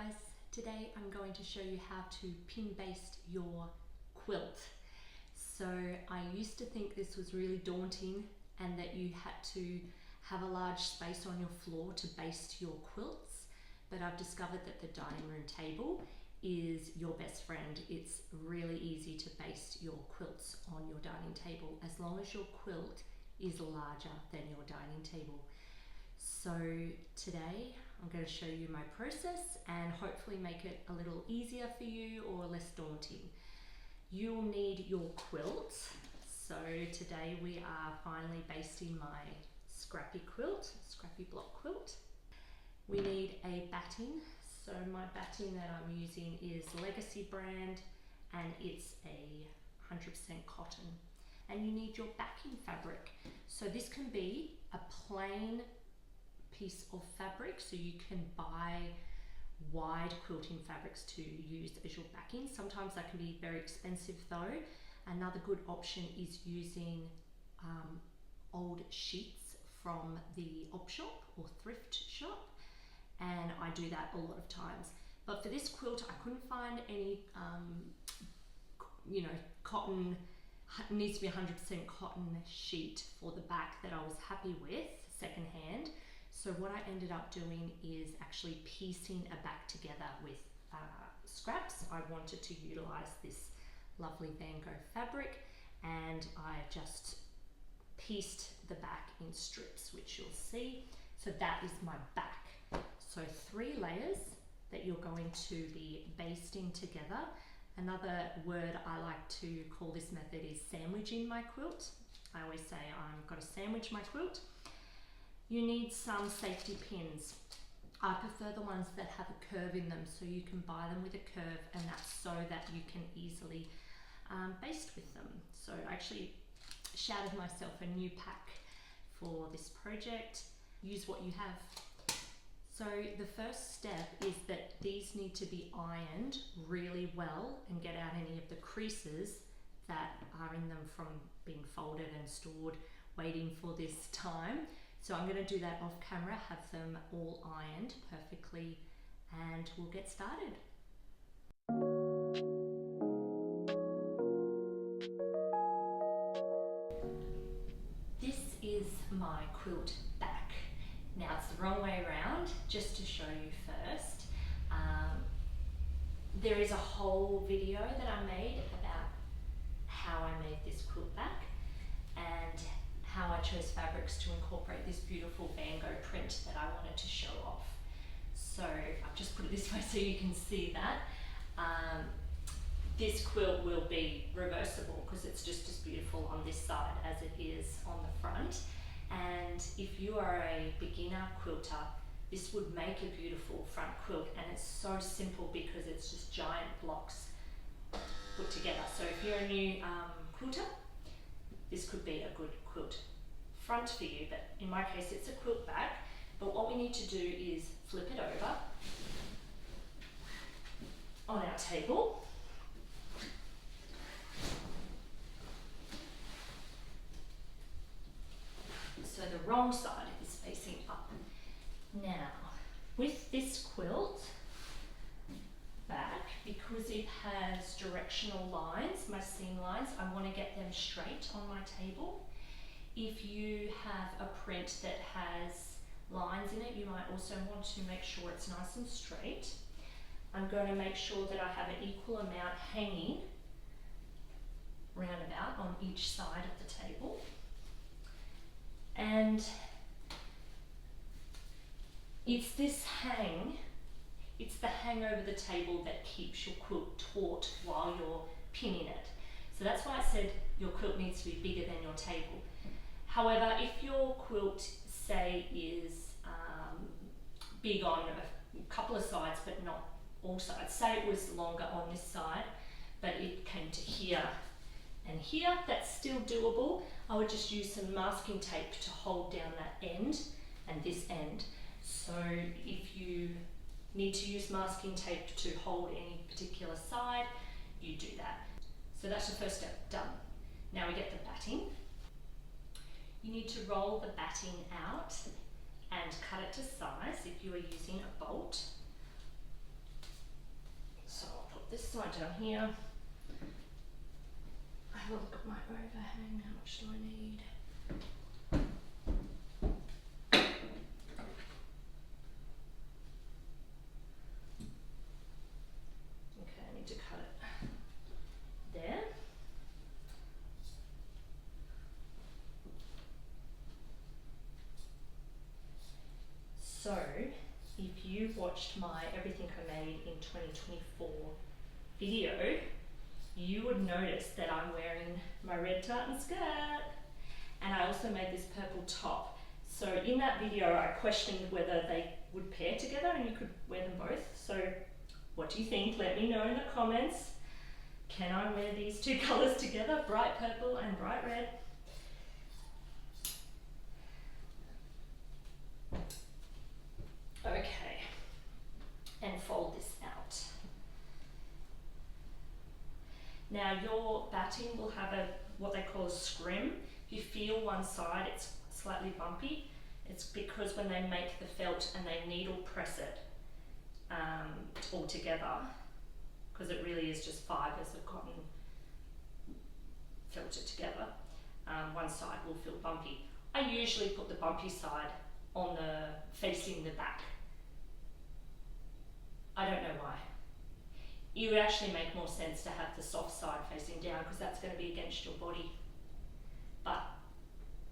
guys, today I'm going to show you how to pin baste your quilt. So I used to think this was really daunting and that you had to have a large space on your floor to baste your quilts, but I've discovered that the dining room table is your best friend. It's really easy to baste your quilts on your dining table as long as your quilt is larger than your dining table. So today I'm going to show you my process and hopefully make it a little easier for you or less daunting. You'll need your quilt. So today we are finally basting my scrappy block quilt. We need a batting. So my batting that I'm using is Legacy brand and it's a 100% cotton. And you need your backing fabric. So this can be a plain piece of fabric, so you can buy wide quilting fabrics to use as your backing. Sometimes that can be very expensive though. Another good option is using old sheets from the op shop or thrift shop, and I do that a lot of times. But for this quilt I couldn't find any cotton, needs to be 100% cotton sheet for the back that I was happy with secondhand. So what I ended up doing is actually piecing a back together with scraps. I wanted to utilize this lovely Van Gogh fabric, and I just pieced the back in strips, which you'll see. So that is my back. So 3 layers that you're going to be basting together. Another word I like to call this method is sandwiching my quilt. I always say I've got to sandwich my quilt. You need some safety pins. I prefer the ones that have a curve in them, so you can buy them with a curve, and that's so that you can easily baste with them. So I actually shouted myself a new pack for this project. Use what you have. So the first step is that these need to be ironed really well and get out any of the creases that are in them from being folded and stored waiting for this time. So I'm going to do that off camera, have them all ironed perfectly, and we'll get started. This is my quilt back. Now it's the wrong way around, just to show you first. There is a whole video that I made about how I made this quilt back and how I chose fabrics to incorporate this beautiful Van Gogh print that I wanted to show off. So I've just put it this way so you can see that. This quilt will be reversible because it's just as beautiful on this side as it is on the front. And if you are a beginner quilter, this would make a beautiful front quilt, and it's so simple because it's just giant blocks put together. So if you're a new quilter, this could be a good quilt front for you, but in my case it's a quilt back. But what we need to do is flip it over on our table. So the wrong side is facing up. Now, with this quilt back, because it has directional lines, my seam lines, I want to get them straight on my table. If you have a print that has lines in it, you might also want to make sure it's nice and straight. I'm going to make sure that I have an equal amount hanging roundabout on each side of the table. And it's this hang, it's the hang over the table that keeps your quilt taut while you're pinning it. So that's why I said your quilt needs to be bigger than your table. However, if your quilt, say, is big on a couple of sides but not all sides, say it was longer on this side but it came to here and here, that's still doable. I would just use some masking tape to hold down that end and this end. So if you need to use masking tape to hold any particular side, you do that. So that's the first step done. Now we get the batting. You need to roll the batting out and cut it to size if you are using a bolt. down here. Have a look at my overhang. How much do I need? Okay, I need to cut it there. So, if you watched my Everything I Made in 2024 video, you would notice that I'm wearing my red tartan skirt, and I also made this purple top. So in that video I questioned whether they would pair together and you could wear them both. So what do you think? Let me know in the comments. Can I wear these two colours together, bright purple and bright red? Okay, and fold this out. Now your batting will have what they call a scrim. If you feel one side it's slightly bumpy, it's because when they make the felt and they needle press it all together, because it really is just fibres of cotton felted together, one side will feel bumpy. I usually put the bumpy side on facing the back. I don't know why. It would actually make more sense to have the soft side facing down because that's going to be against your body. But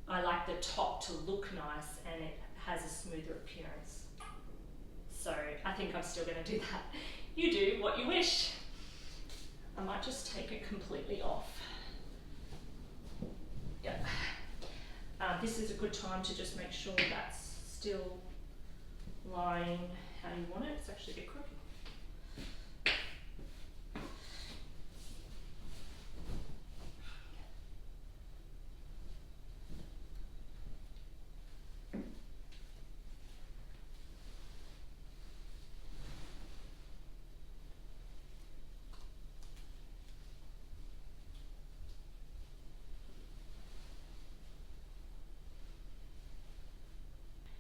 I like the top to look nice and it has a smoother appearance. So I think I'm still going to do that. You do what you wish. I might just take it completely off. Yeah. This is a good time to just make sure that's still lying how you want it. It's actually a bit crooked.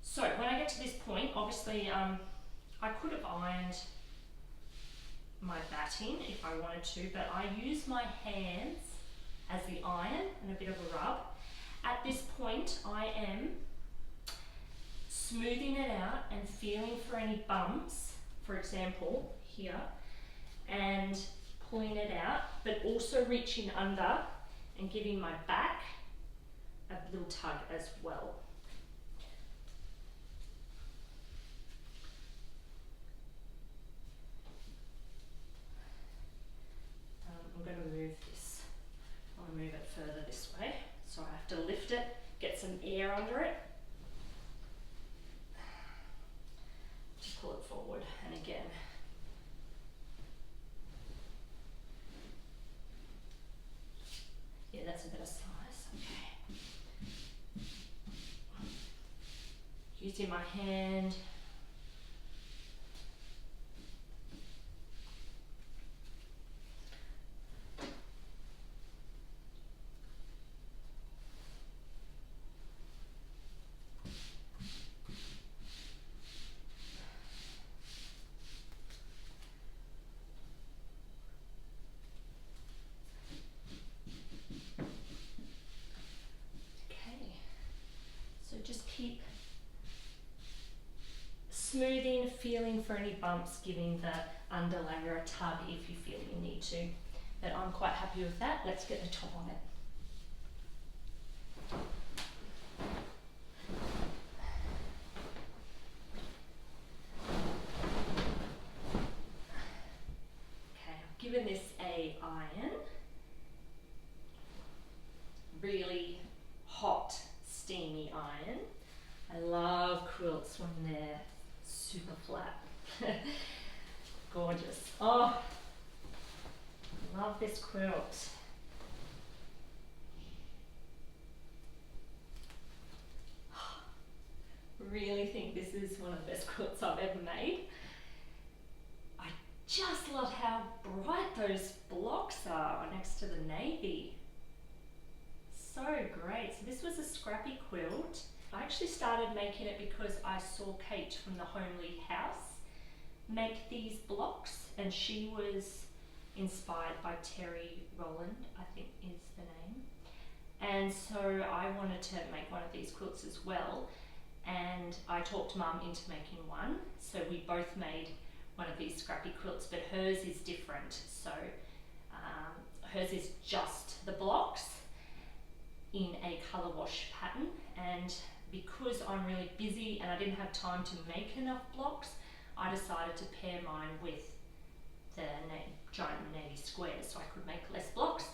So when I get to this point, obviously I could have ironed my batting if I wanted to, but I use my hands as the iron and a bit of a rub. At this point I am smoothing it out and feeling for any bumps, for example here, and pulling it out, but also reaching under and giving my back a little tug as well. I'm going to move this. I want to move it further this way, so I have to lift it, get some air under it to pull it forward. And again, yeah, that's a better size. Okay. Using my hand. Just keep smoothing, feeling for any bumps, giving the underlayer a tug if you feel you need to. But I'm quite happy with that. Let's get the top on it. Okay, I've given this a iron. Really hot, steamy iron. I love quilts when they're super flat. Gorgeous. Oh, love this quilt. Really think this is one of the best quilts I've ever made. I just love how bright those blocks are next to the navy. So great. So this was a scrappy quilt. I actually started making it because I saw Kate from the Homely House make these blocks, and she was inspired by Terry Rowland, I think is the name. And so I wanted to make one of these quilts as well, and I talked Mum into making one. So we both made one of these scrappy quilts, but hers is different. So hers is just the blocks in a colour wash pattern, and because I'm really busy and I didn't have time to make enough blocks, I decided to pair mine with the giant navy squares so I could make less blocks.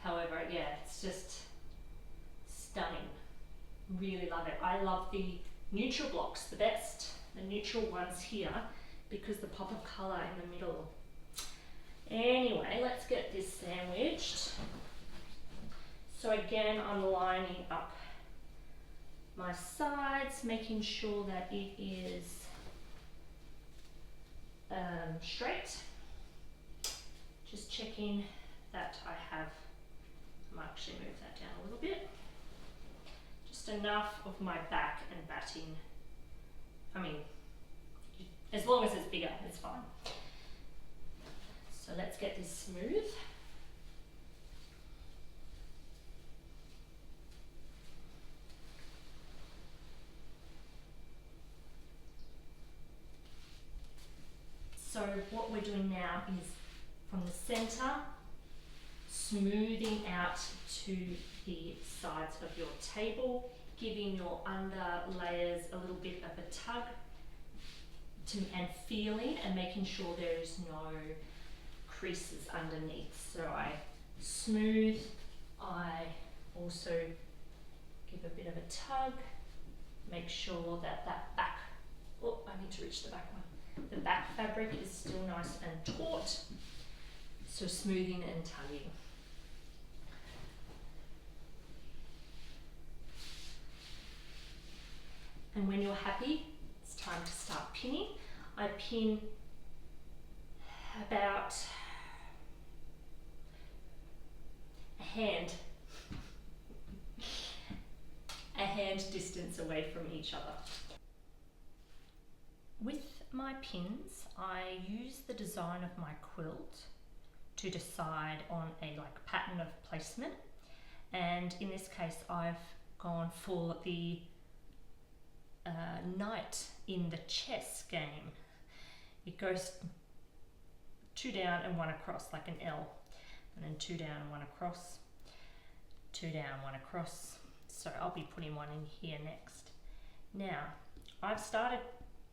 However, yeah, it's just stunning. Really love it. I love the neutral blocks the best, the neutral ones here, because the pop of colour in the middle. Anyway, let's get this sandwiched. So again, I'm lining up my sides, making sure that it is straight. Just checking that I have, I might actually move that down a little bit. Just enough of my back and batting. I mean, as long as it's bigger, it's fine. So let's get this smooth. So what we're doing now is from the center, smoothing out to the sides of your table, giving your under layers a little bit of a tug and feeling and making sure there is no creases underneath. So I smooth, I also give a bit of a tug, make sure that that back, oh, I need to reach the back one. The back fabric is still nice and taut, so smoothing and tugging. And when you're happy, it's time to start pinning. I pin about a hand distance away from each other. With my pins, I use the design of my quilt to decide on a pattern of placement, and in this case I've gone for the knight in the chess game. It goes 2 down and 1 across, like an L, and then 2 down and 1 across, 2 down, 1 across. So I'll be putting one in here next. Now I've started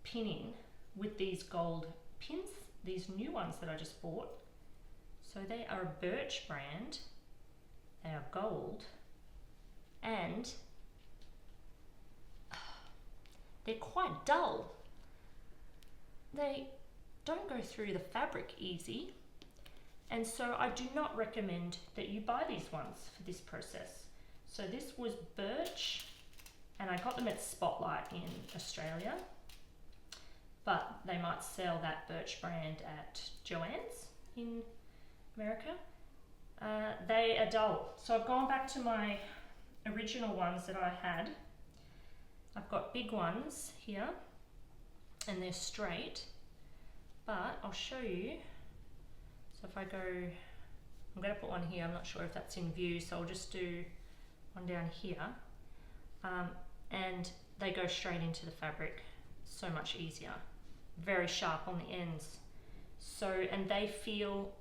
pinning with these gold pins, these new ones that I just bought. So they are a Birch brand, they are gold, and they're quite dull. They don't go through the fabric easy, and so I do not recommend that you buy these ones for this process. So this was Birch, and I got them at Spotlight in Australia, but they might sell that Birch brand at Joann's in America. They are dull. So I've gone back to my original ones that I had. I've got big ones here, and they're straight, but I'll show you. So if I go, I'm going to put one here, I'm not sure if that's in view, so I'll just do one down here, and they go straight into the fabric, so much easier. Very sharp on the ends. So, and they feel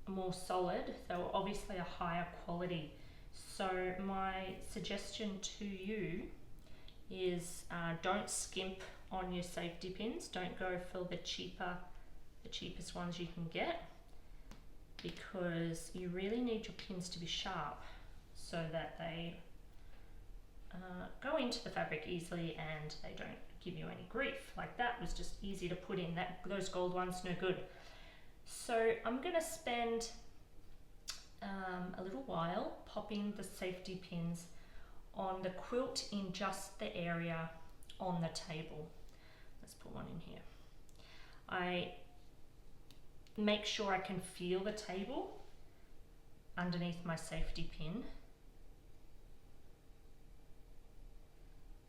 more solid. They were obviously a higher quality. So my suggestion to you is don't skimp on your safety pins. Don't go for the cheapest ones you can get, because you really need your pins to be sharp so that they go into the fabric easily and they don't give you any grief. Like that was just easy to put in. Those gold ones, no good. So I'm going to spend a little while popping the safety pins on the quilt in just the area on the table. Let's put one in here. I make sure I can feel the table underneath my safety pin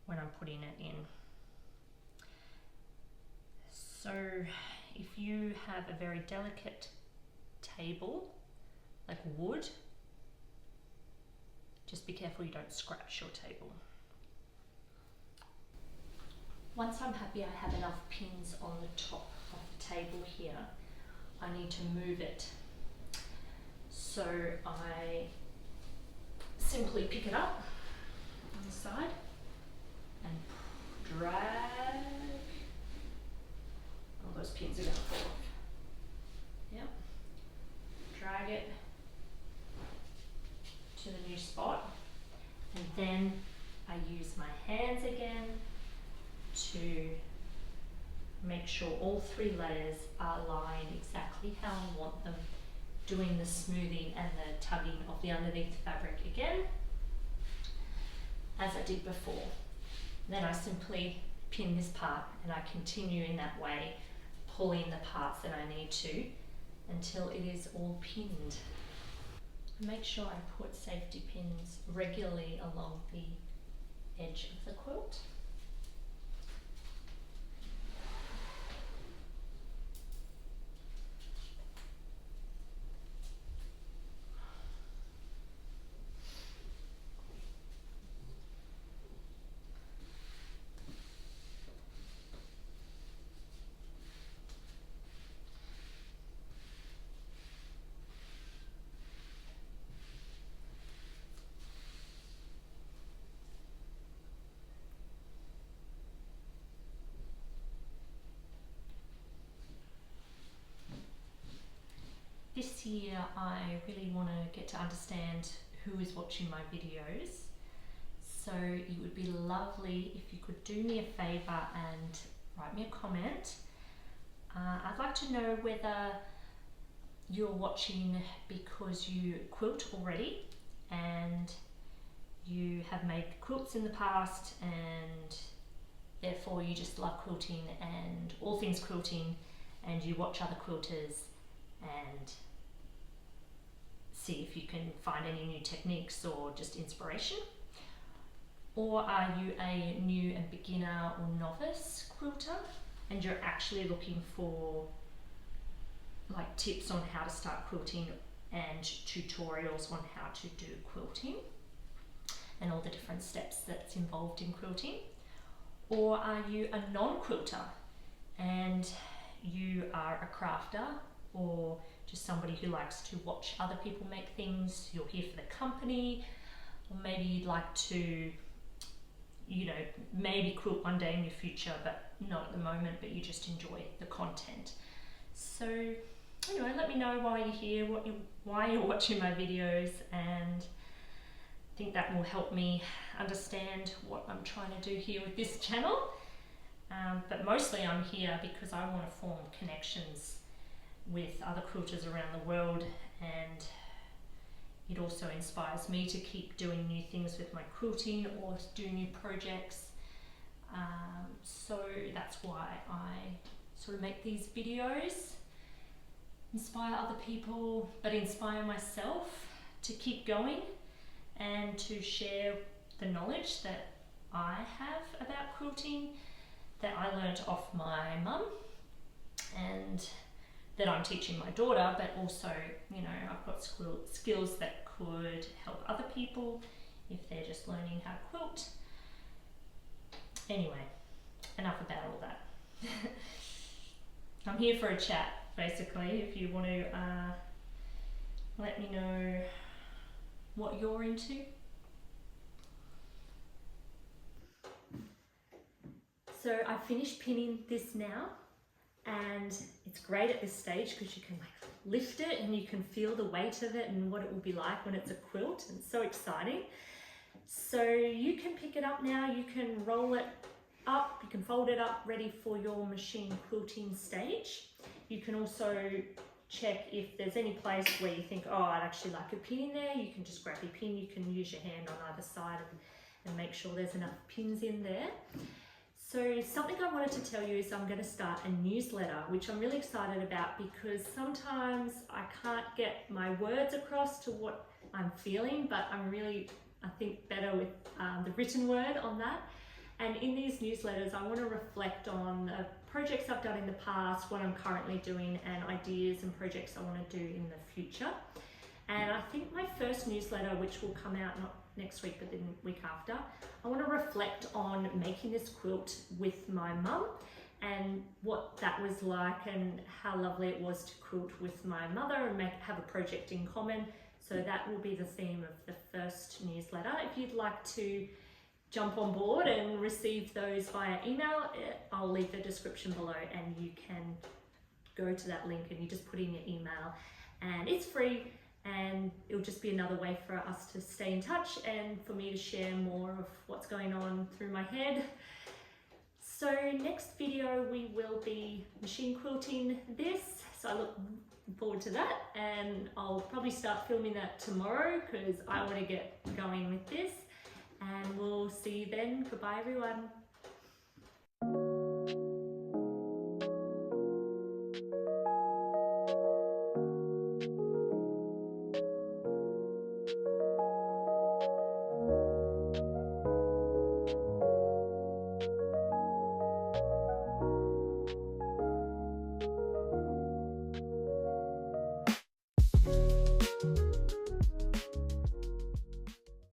when I'm putting it in. So if you have a very delicate table, like wood. Just be careful you don't scratch your table. Once I'm happy I have enough pins on the top of the table here, I need to move it. So I simply pick it up on the side and drag. Oh, those pins are going to fall off. Yep. Drag it to the new spot, and then I use my hands again to make sure all 3 layers are aligned exactly how I want them, doing the smoothing and the tugging of the underneath fabric again, as I did before. Then I simply pin this part and I continue in that way, pulling the parts that I need to until it is all pinned. Make sure I put safety pins regularly along the edge of the quilt. This year I really want to get to understand who is watching my videos, so it would be lovely if you could do me a favour and write me a comment. I'd like to know whether you're watching because you quilt already and you have made quilts in the past and therefore you just love quilting and all things quilting, and you watch other quilters and see if you can find any new techniques or just inspiration. Or are you a new and beginner or novice quilter and you're actually looking for like tips on how to start quilting and tutorials on how to do quilting and all the different steps that's involved in quilting? Or are you a non-quilter and you are a crafter or just somebody who likes to watch other people make things, you're here for the company, or maybe you'd like to, you know, maybe quilt one day in your future, but not at the moment, but you just enjoy the content. So anyway, let me know why you're here, why you're watching my videos, and I think that will help me understand what I'm trying to do here with this channel. But mostly I'm here because I want to form connections with other quilters around the world, and it also inspires me to keep doing new things with my quilting or do new projects. So that's why I sort of make these videos, inspire other people, but inspire myself to keep going and to share the knowledge that I have about quilting that I learnt off my mum and that I'm teaching my daughter, but also, you know, I've got skills that could help other people if they're just learning how to quilt. Anyway, enough about all that. I'm here for a chat, basically, if you want to let me know what you're into. So I finished pinning this now, and it's great at this stage because you can like lift it and you can feel the weight of it and what it will be like when it's a quilt. It's so exciting. So you can pick it up now, you can roll it up, you can fold it up ready for your machine quilting stage. You can also check if there's any place where you think, oh, I'd actually like a pin in there. You can just grab your pin, you can use your hand on either side and make sure there's enough pins in there. So something I wanted to tell you is I'm going to start a newsletter, which I'm really excited about because sometimes I can't get my words across to what I'm feeling, but I'm really, I think, better with the written word on that. And in these newsletters, I want to reflect on projects I've done in the past, what I'm currently doing, and ideas and projects I want to do in the future. And I think my first newsletter, which will come out not next week but the week after, I want to reflect on making this quilt with my mum and what that was like and how lovely it was to quilt with my mother and have a project in common. So that will be the theme of the first newsletter. If you'd like to jump on board and receive those via email, I'll leave the description below and you can go to that link and you just put in your email, and it's free, and it'll just be another way for us to stay in touch and for me to share more of what's going on through my head. So next video we will be machine quilting this, so I look forward to that, and I'll probably start filming that tomorrow because I want to get going with this, and we'll see you then. Goodbye everyone.